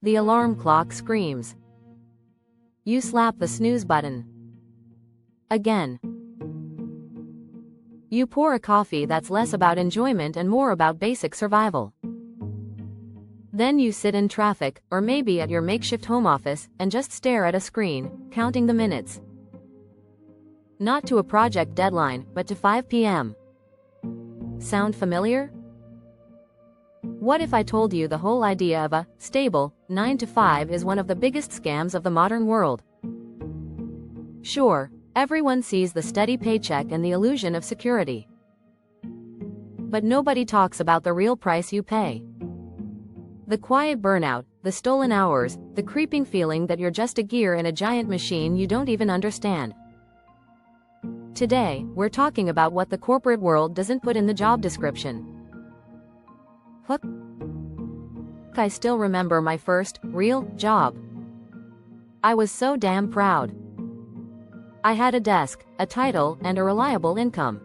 The alarm clock screams. You slap the snooze button. Again. You pour a coffee that's less about enjoyment and more about basic survival. Then you sit in traffic, or maybe at your makeshift home office, and just stare at a screen, counting the minutes. Not to a project deadline, but to 5 p.m. Sound familiar? What if I told you the whole idea of a stable 9 to 5 is one of the biggest scams of the modern world? Sure, everyone sees the steady paycheck and the illusion of security. But nobody talks about the real price you pay. The quiet burnout, the stolen hours, the creeping feeling that you're just a gear in a giant machine you don't even understand. Today, we're talking about what the corporate world doesn't put in the job description. Hook. I still remember my first real job. I was so damn proud. I had a desk, a title, and a reliable income.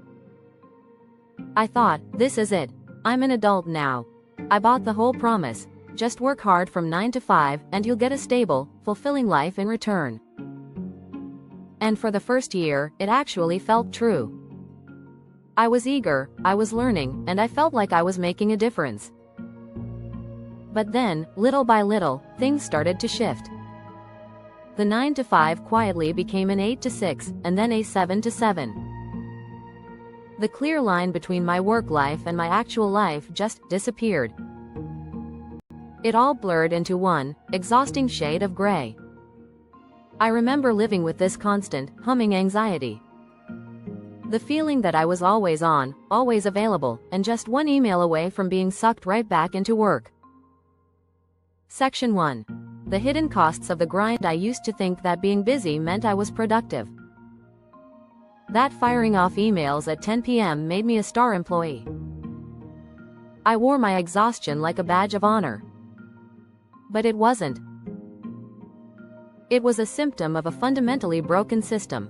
I thought, this is it. I'm an adult now. I bought the whole promise. Just work hard from 9 to 5, and you'll get a stable, fulfilling life in return. And for the first year, it actually felt true. I was eager, I was learning, and I felt like I was making a difference. But then, little by little, things started to shift. The 9 to 5 quietly became an 8 to 6, and then a 7 to 7. The clear line between my work life and my actual life just disappeared. It all blurred into one exhausting shade of gray. I remember living with this constant, humming anxiety. The feeling that I was always on, always available, and just one email away from being sucked right back into work. Section 1. The hidden costs of the grind. I used to think that being busy meant I was productive. That firing off emails at 10 p.m. made me a star employee. I wore my exhaustion like a badge of honor. But it wasn't. It was a symptom of a fundamentally broken system.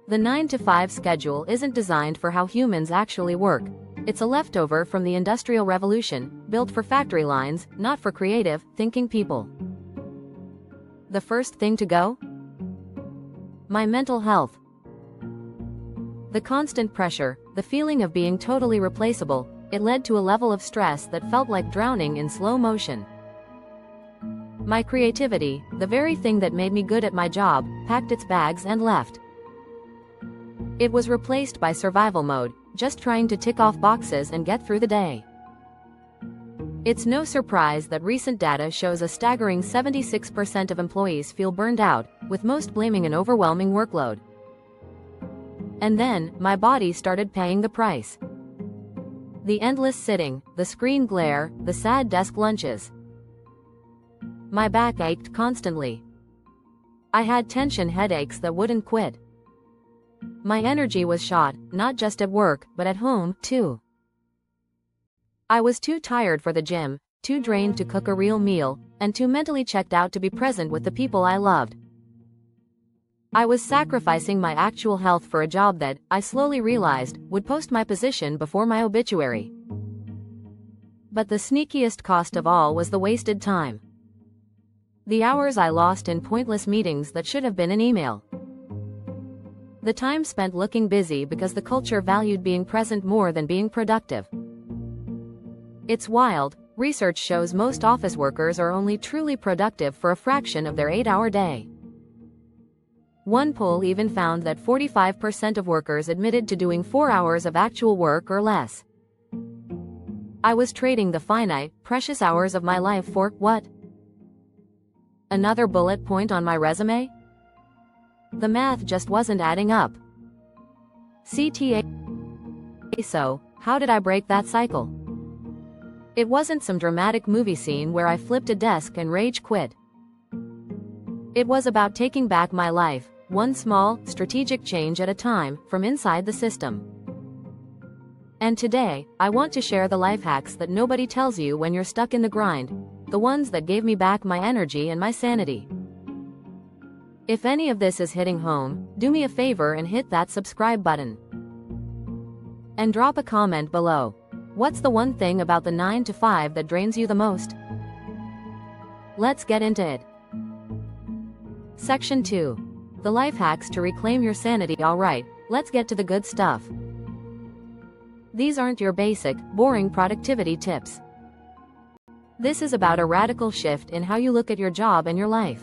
The 9 to 5 schedule isn't designed for how humans actually work. It's a leftover from the Industrial Revolution, built for factory lines, not for creative, thinking people. The first thing to go? My mental health. The constant pressure, the feeling of being totally replaceable, it led to a level of stress that felt like drowning in slow motion. My creativity, the very thing that made me good at my job, packed its bags and left. It was replaced by survival mode, just trying to tick off boxes and get through the day. It's no surprise that recent data shows a staggering 76% of employees feel burned out, with most blaming an overwhelming workload. And then, my body started paying the price. The endless sitting, the screen glare, the sad desk lunches. My back ached constantly. I had tension headaches that wouldn't quit. My energy was shot, not just at work, but at home, too. I was too tired for the gym, too drained to cook a real meal, and too mentally checked out to be present with the people I loved. I was sacrificing my actual health for a job that, I slowly realized, would post my position before my obituary. But the sneakiest cost of all was the wasted time. The hours I lost in pointless meetings that should have been an email. The time spent looking busy because the culture valued being present more than being productive. It's wild. Research shows most office workers are only truly productive for a fraction of their 8-hour day. One poll even found that 45% of workers admitted to doing 4 hours of actual work or less. I was trading the finite, precious hours of my life for, what? Another bullet point on my resume? The math just wasn't adding up. CTA. So, how did I break that cycle? It wasn't some dramatic movie scene where I flipped a desk and rage quit. It was about taking back my life, one small, strategic change at a time, from inside the system. And today, I want to share the life hacks that nobody tells you when you're stuck in the grind, the ones that gave me back my energy and my sanity. If any of this is hitting home, do me a favor and hit that subscribe button. And drop a comment below. What's the one thing about the 9 to 5 that drains you the most? Let's get into it. Section 2. The life hacks to reclaim your sanity. Alright, let's get to the good stuff. These aren't your basic, boring productivity tips. This is about a radical shift in how you look at your job and your life.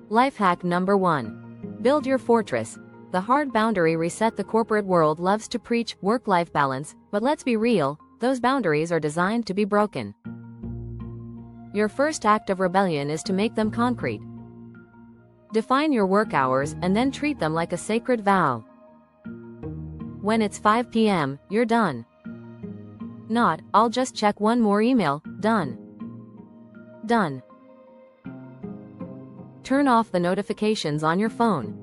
Life hack number 1. Build your fortress. The hard boundary reset. The corporate world loves to preach work-life balance, but let's be real, those boundaries are designed to be broken. Your first act of rebellion is to make them concrete. Define your work hours and then treat them like a sacred vow. When it's 5 p.m., you're done. Not, I'll just check one more email. Done. Done. Turn off the notifications on your phone.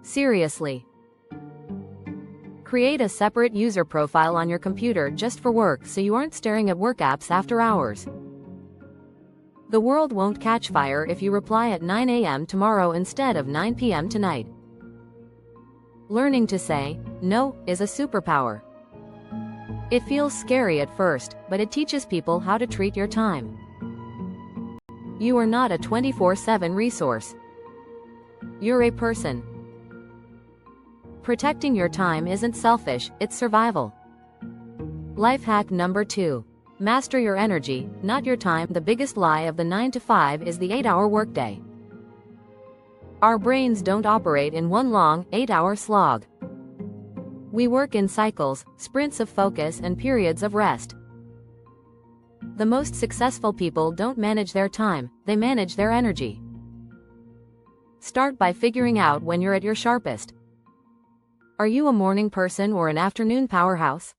Seriously. Create a separate user profile on your computer just for work so you aren't staring at work apps after hours. The world won't catch fire if you reply at 9 a.m. tomorrow instead of 9 p.m. tonight. Learning to say no is a superpower. It feels scary at first, but it teaches people how to treat your time. You are not a 24/7 resource. You're a person. Protecting your time isn't selfish, it's survival. Life hack number 2. Master your energy, not your time. The biggest lie of the 9 to 5 is the 8-hour workday. Our brains don't operate in one long, 8-hour slog. We work in cycles, sprints of focus and periods of rest. The most successful people don't manage their time, they manage their energy. Start by figuring out when you're at your sharpest. Are you a morning person or an afternoon powerhouse?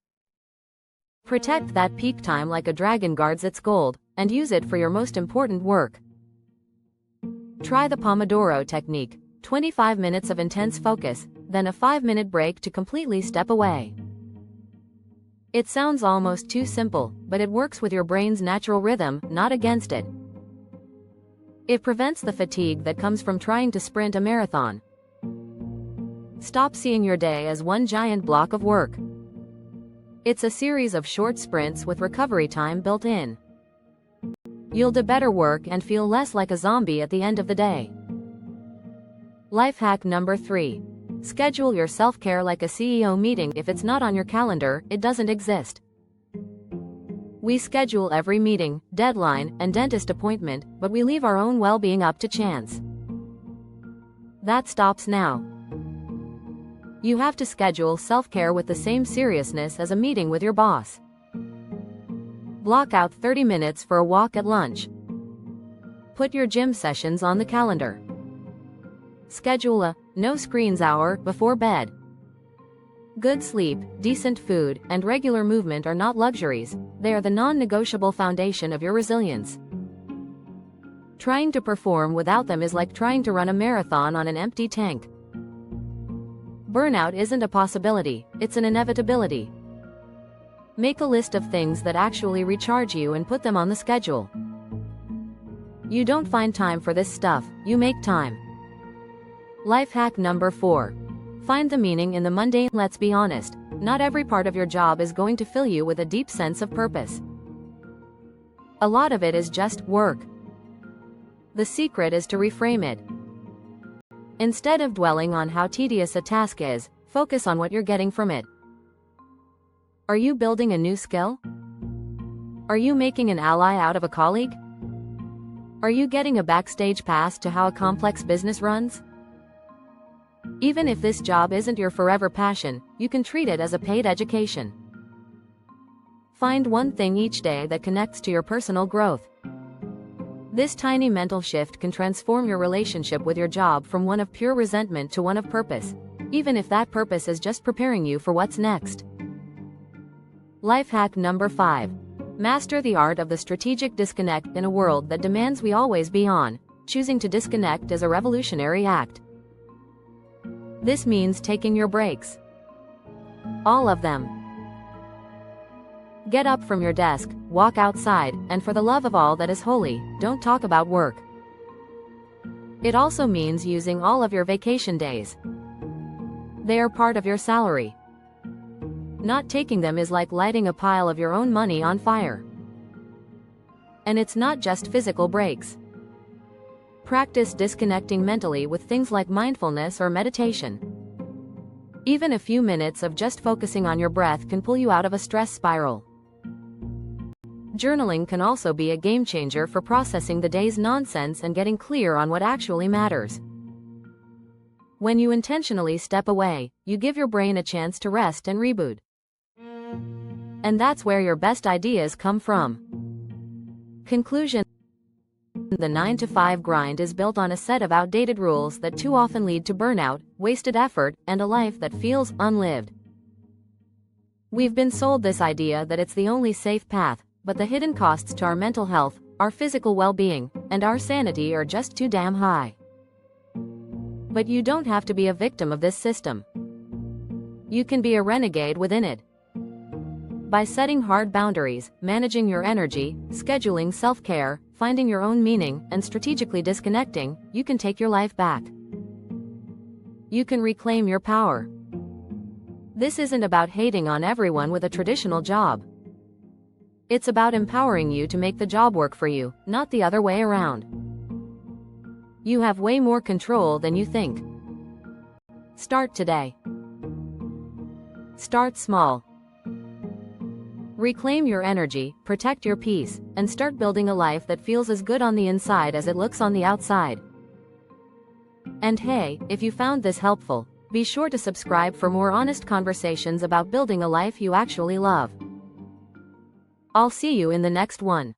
Protect that peak time like a dragon guards its gold, and use it for your most important work. Try the Pomodoro technique, 25 minutes of intense focus, then a 5-minute break to completely step away. It sounds almost too simple, but it works with your brain's natural rhythm, not against it. It prevents the fatigue that comes from trying to sprint a marathon. Stop seeing your day as one giant block of work. It's a series of short sprints with recovery time built in. You'll do better work and feel less like a zombie at the end of the day. Life hack number 3. Schedule your self-care like a CEO meeting. If it's not on your calendar, it doesn't exist. We schedule every meeting, deadline, and dentist appointment, but we leave our own well-being up to chance. That stops now. You have to schedule self-care with the same seriousness as a meeting with your boss. Block out 30 minutes for a walk at lunch. Put your gym sessions on the calendar. Schedule a no screens hour before bed. Good sleep, decent food, and regular movement are not luxuries, they are the non-negotiable foundation of your resilience. Trying to perform without them is like trying to run a marathon on an empty tank. Burnout isn't a possibility, it's an inevitability. Make a list of things that actually recharge you and put them on the schedule. You don't find time for this stuff, you make time. Life hack number 4. Find the meaning in the mundane. Let's be honest, not every part of your job is going to fill you with a deep sense of purpose. A lot of it is just work. The secret is to reframe it. Instead of dwelling on how tedious a task is, focus on what you're getting from it. Are you building a new skill? Are you making an ally out of a colleague? Are you getting a backstage pass to how a complex business runs? Even if this job isn't your forever passion, you can treat it as a paid education. Find one thing each day that connects to your personal growth. This tiny mental shift can transform your relationship with your job from one of pure resentment to one of purpose, even if that purpose is just preparing you for what's next. Life hack number 5. Master the art of the strategic disconnect. In a world that demands we always be on, choosing to disconnect is a revolutionary act. This means taking your breaks. All of them. Get up from your desk, walk outside, and for the love of all that is holy, don't talk about work. It also means using all of your vacation days. They are part of your salary. Not taking them is like lighting a pile of your own money on fire. And it's not just physical breaks. Practice disconnecting mentally with things like mindfulness or meditation. Even a few minutes of just focusing on your breath can pull you out of a stress spiral. Journaling can also be a game changer for processing the day's nonsense and getting clear on what actually matters. When you intentionally step away, you give your brain a chance to rest and reboot. And that's where your best ideas come from. Conclusion: the 9-to-5 grind is built on a set of outdated rules that too often lead to burnout, wasted effort, and a life that feels unlived. We've been sold this idea that it's the only safe path, but the hidden costs to our mental health, our physical well-being, and our sanity are just too damn high. But you don't have to be a victim of this system. You can be a renegade within it. By setting hard boundaries, managing your energy, scheduling self-care, finding your own meaning, and strategically disconnecting, you can take your life back. You can reclaim your power. This isn't about hating on everyone with a traditional job. It's about empowering you to make the job work for you, not the other way around. You have way more control than you think. Start today. Start small. Reclaim your energy, protect your peace, and start building a life that feels as good on the inside as it looks on the outside. And hey, if you found this helpful, be sure to subscribe for more honest conversations about building a life you actually love. I'll see you in the next one.